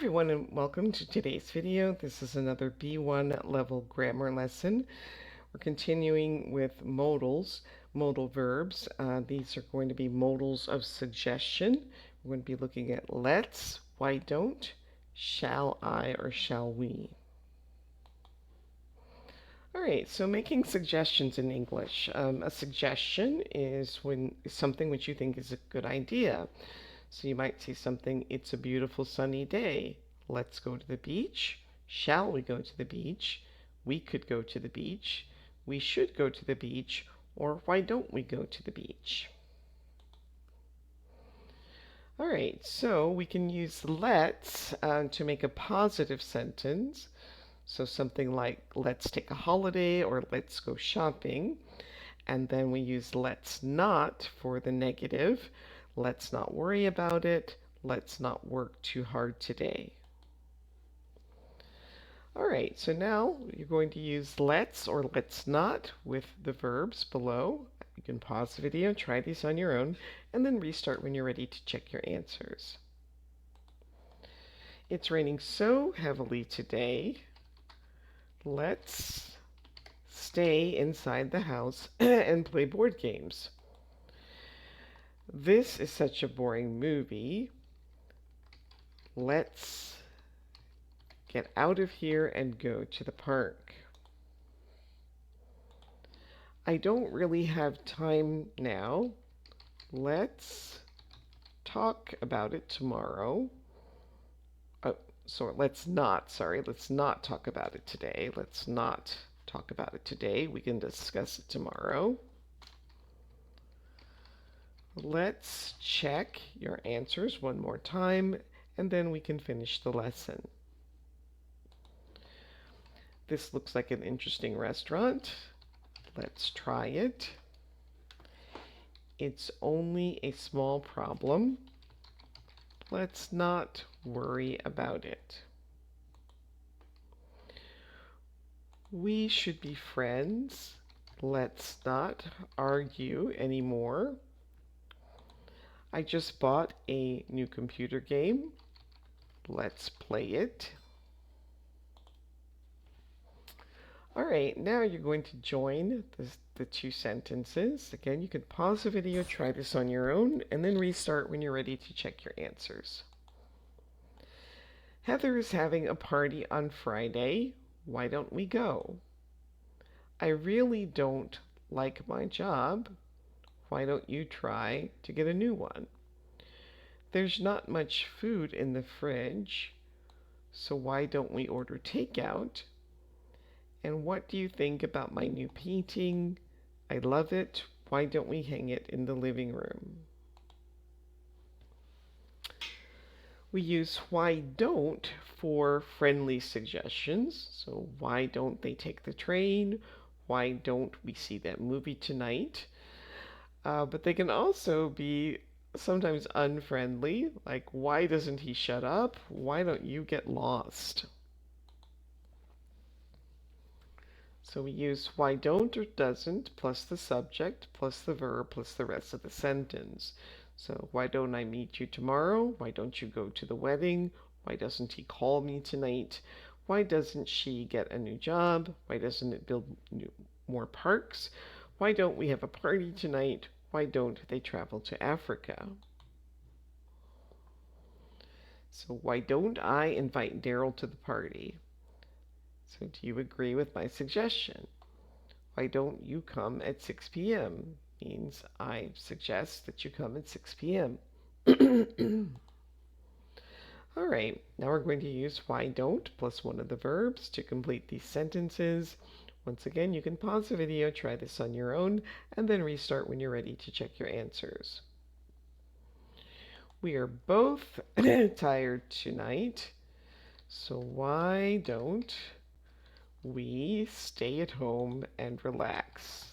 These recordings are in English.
everyone, and welcome to today's video. This is another B1 level grammar lesson. We're continuing with modals, modal verbs. These are going to be modals of suggestion. We're going to be looking at let's, why don't, shall I, or shall we. All right, so making suggestions in English. A suggestion is something which you think is a good idea. So you might say something, it's a beautiful sunny day. Let's go to the beach. Shall we go to the beach? We could go to the beach. We should go to the beach. Or why don't we go to the beach? All right, so we can use let's to make a positive sentence. So something like, let's take a holiday or let's go shopping. And then we use let's not for the negative. Let's not worry about it. Let's not work too hard today. All right, so now you're going to use let's or let's not with the verbs below. You can pause the video, try these on your own, and then restart when you're ready to check your answers. It's raining so heavily today. Let's stay inside the house and play board games. This is such a boring movie. Let's get out of here and go to the park. I don't really have time now. Let's talk about it tomorrow. Let's not talk about it today. Let's not talk about it today. We can discuss it tomorrow. Let's check your answers one more time, and then we can finish the lesson. This looks like an interesting restaurant. Let's try it. It's only a small problem. Let's not worry about it. We should be friends. Let's not argue anymore. I just bought a new computer game. Let's play it. All right, now you're going to join the two sentences. Again, you can pause the video, try this on your own, and then restart when you're ready to check your answers. Heather is having a party on Friday. Why don't we go? I really don't like my job. Why don't you try to get a new one? There's not much food in the fridge, so why don't we order takeout? And what do you think about my new painting? I love it. Why don't we hang it in the living room? We use why don't for friendly suggestions. So why don't they take the train? Why don't we see that movie tonight? But they can also be sometimes unfriendly, like why doesn't he shut up? Why don't you get lost? So we use why don't or doesn't plus the subject plus the verb plus the rest of the sentence. So why don't I meet you tomorrow? Why don't you go to the wedding? Why doesn't he call me tonight? Why doesn't she get a new job? Why doesn't it build more parks? Why don't we have a party tonight? Why don't they travel to Africa? So why don't I invite Daryl to the party? So do you agree with my suggestion? Why don't you come at 6 p.m.? Means I suggest that you come at 6 p.m. All right, now we're going to use why don't plus one of the verbs to complete these sentences. Once again, you can pause the video, try this on your own, and then restart when you're ready to check your answers. We are both tired tonight, so why don't we stay at home and relax?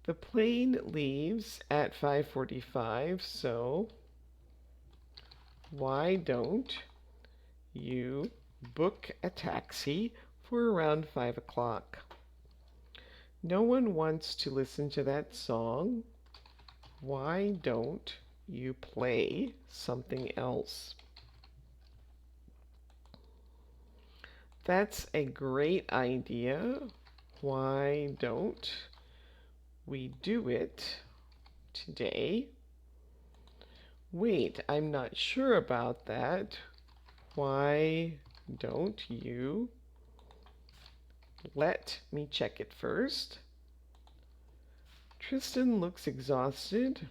The plane leaves at 5:45, so why don't you book a taxi for around 5 o'clock? No one wants to listen to that song. Why don't you play something else? That's a great idea. Why don't we do it today? Wait, I'm not sure about that. Why don't you let me check it first? Tristan looks exhausted.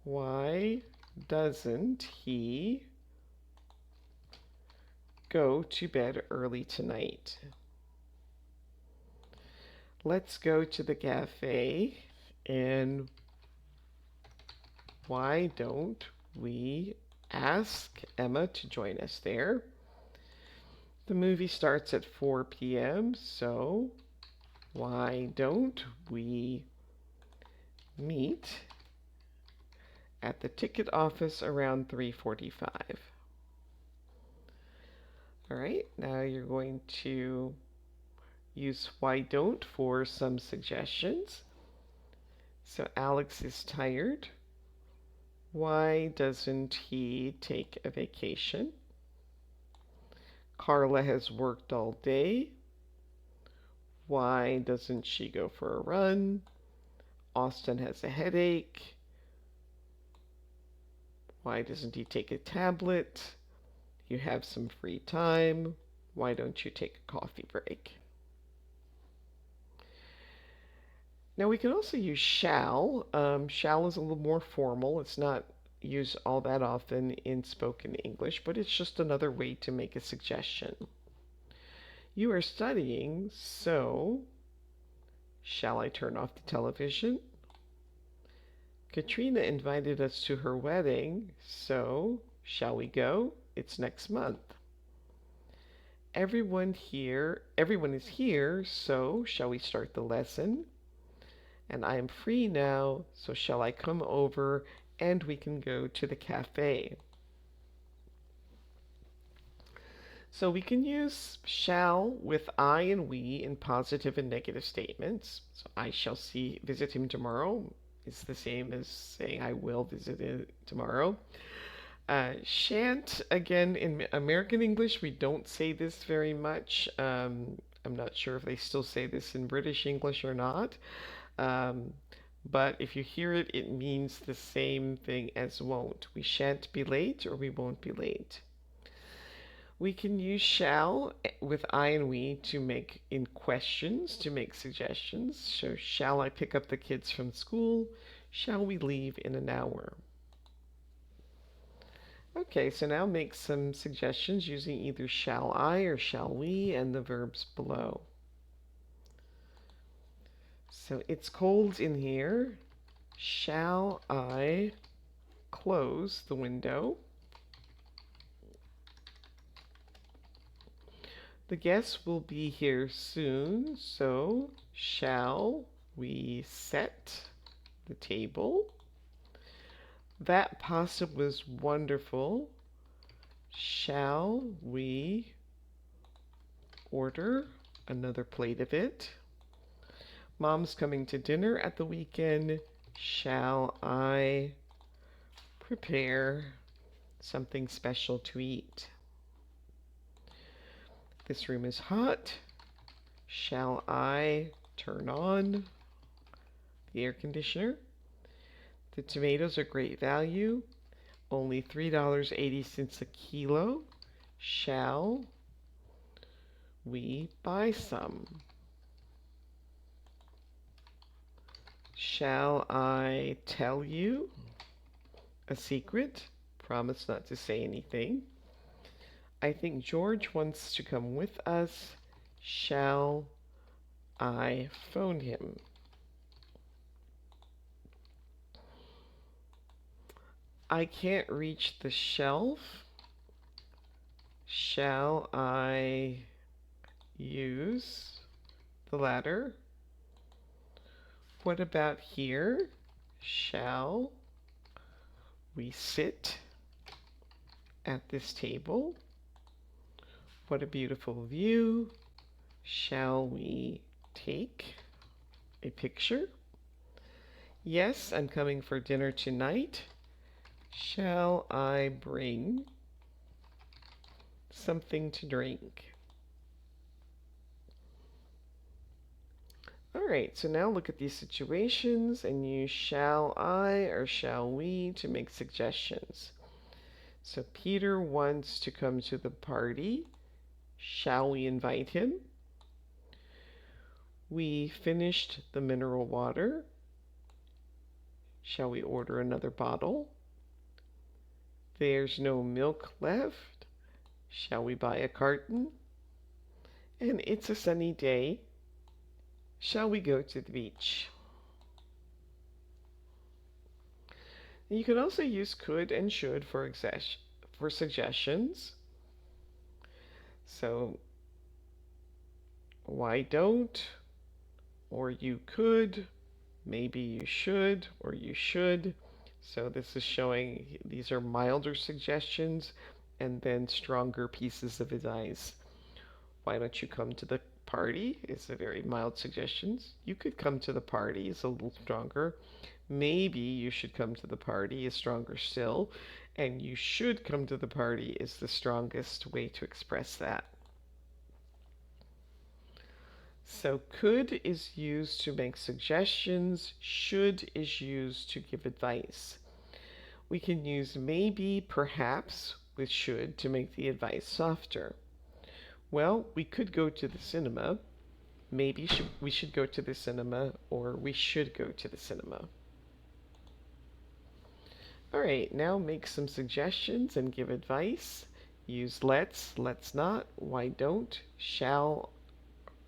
Why doesn't he go to bed early tonight? Let's go to the cafe, and why don't we ask Emma to join us there? The movie starts at 4 p.m., so why don't we meet at the ticket office around 3:45? All right, now you're going to use why don't for some suggestions. So Alex is tired. Why doesn't he take a vacation? Carla has worked all day. Why doesn't she go for a run? Austin has a headache. Why doesn't he take a tablet? You have some free time. Why don't you take a coffee break? Now we can also use shall. Shall is a little more formal. It's not used all that often in spoken English, but it's just another way to make a suggestion. You are studying, so shall I turn off the television? Katrina invited us to her wedding, so shall we go? It's next month. Everyone is here, so shall we start the lesson? And I am free now, so shall I come over and we can go to the cafe? So we can use shall with I and we in positive and negative statements. So I shall visit him tomorrow is the same as saying I will visit him tomorrow. Shan't, again, in American English, we don't say this very much. I'm not sure if they still say this in British English or not. But if you hear it, it means the same thing as won't. We shan't be late or we won't be late. We can use shall with I and we to make in questions, to make suggestions. So, shall I pick up the kids from school? Shall we leave in an hour? Okay, so now make some suggestions using either shall I or shall we and the verbs below. So it's cold in here. Shall I close the window? The guests will be here soon, so shall we set the table? That pasta was wonderful. Shall we order another plate of it? Mom's coming to dinner at the weekend. Shall I prepare something special to eat? This room is hot. Shall I turn on the air conditioner? The tomatoes are great value. Only $3.80 a kilo. Shall we buy some? Shall I tell you a secret? Promise not to say anything. I think George wants to come with us. Shall I phone him? I can't reach the shelf. Shall I use the ladder? What about here? Shall we sit at this table? What a beautiful view. Shall we take a picture? Yes, I'm coming for dinner tonight. Shall I bring something to drink? All right, so now look at these situations and use shall I or shall we to make suggestions. So Peter wants to come to the party. Shall we invite him? We finished the mineral water. Shall we order another bottle? There's no milk left. Shall we buy a carton? And it's a sunny day. Shall we go to the beach? You can also use could and should for suggestions. So, why don't? Or you could, maybe you should, or you should. So this is showing these are milder suggestions and then stronger pieces of advice. Why don't you come to the party? Is a very mild suggestions. You could come to the party is a little stronger. Maybe you should come to the party is stronger still. And you should come to the party is the strongest way to express that. So could is used to make suggestions, should is used to give advice. We can use maybe, perhaps with should to make the advice softer. Well, we could go to the cinema. Maybe we should go to the cinema, or we should go to the cinema. All right, now make some suggestions and give advice. Use let's not, why don't, shall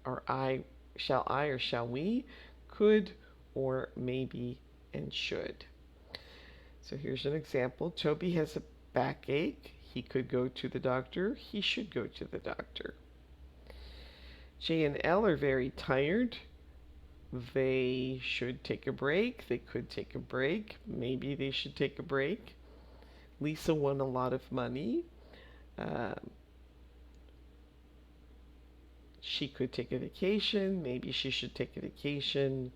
or shall we, could or maybe, and should. So here's an example. Toby has a backache. He could go to the doctor. He should go to the doctor. J and L are very tired. They should take a break. They could take a break. Maybe they should take a break. Lisa won a lot of money. She could take a vacation. Maybe she should take a vacation.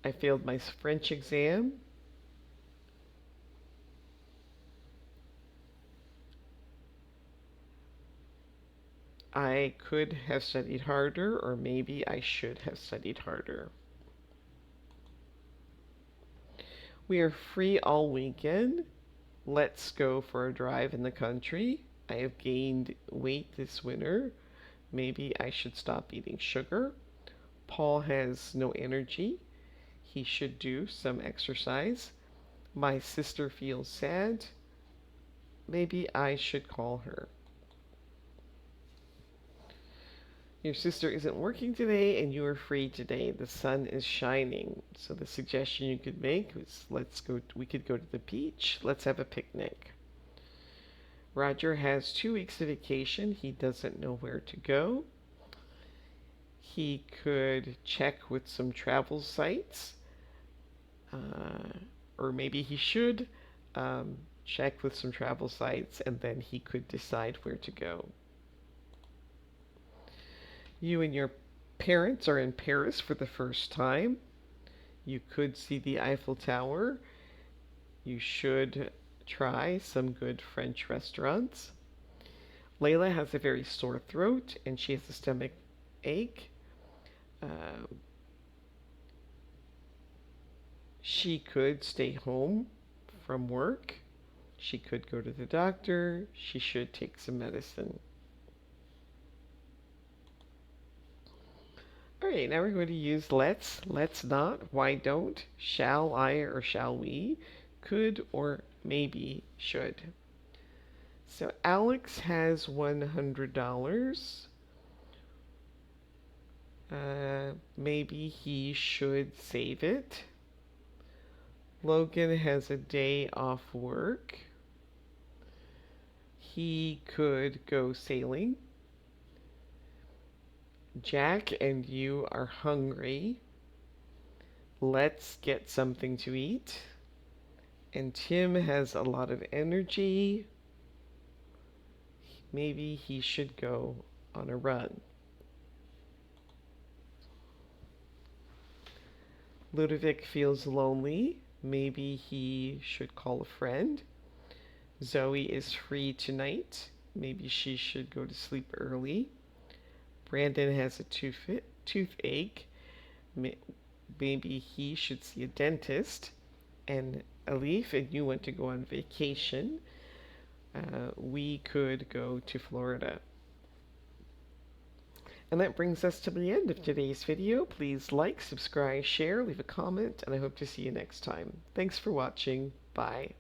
I failed my French exam. I could have studied harder, or maybe I should have studied harder. We are free all weekend. Let's go for a drive in the country. I have gained weight this winter. Maybe I should stop eating sugar. Paul has no energy. He should do some exercise. My sister feels sad. Maybe I should call her. Your sister isn't working today and you are free today. The sun is shining. So the suggestion you could make is we could go to the beach. Let's have a picnic. Roger has 2 weeks of vacation. He doesn't know where to go. He could check with some travel sites. Or maybe he should check with some travel sites and then he could decide where to go. You and your parents are in Paris for the first time. You could see the Eiffel Tower. You should try some good French restaurants. Layla has a very sore throat and she has a stomach ache. She could stay home from work. She could go to the doctor. She should take some medicine. All right, now we're going to use let's not, why don't, shall I or shall we, could or maybe should. So Alex has $100. Maybe he should save it. Logan has a day off work. He could go sailing. Jack and you are hungry. Let's get something to eat. And Tim has a lot of energy. Maybe he should go on a run. Ludovic feels lonely. Maybe he should call a friend. Zoe is free tonight. Maybe she should go to sleep early. Brandon has a toothache. Maybe he should see a dentist. And Alif and you want to go on vacation. We could go to Florida. And that brings us to the end of today's video. Please like, subscribe, share, leave a comment, and I hope to see you next time. Thanks for watching. Bye.